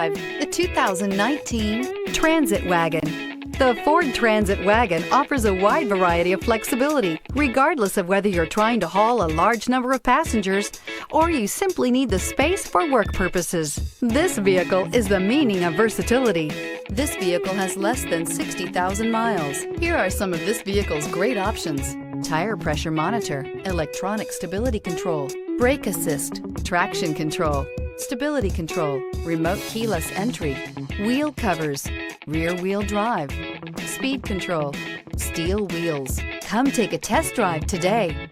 drive the 2019 Transit Wagon. The Ford Transit Wagon offers a wide variety of flexibility, regardless of whether you're trying to haul a large number of passengers or you simply need the space for work purposes. This vehicle is the meaning of versatility. This vehicle has less than 60,000 miles. Here are some of this vehicle's great options: tire pressure monitor, electronic stability control, brake assist, traction control, stability control, remote keyless entry, wheel covers, rear wheel drive, speed control, steel wheels. Come take a test drive today.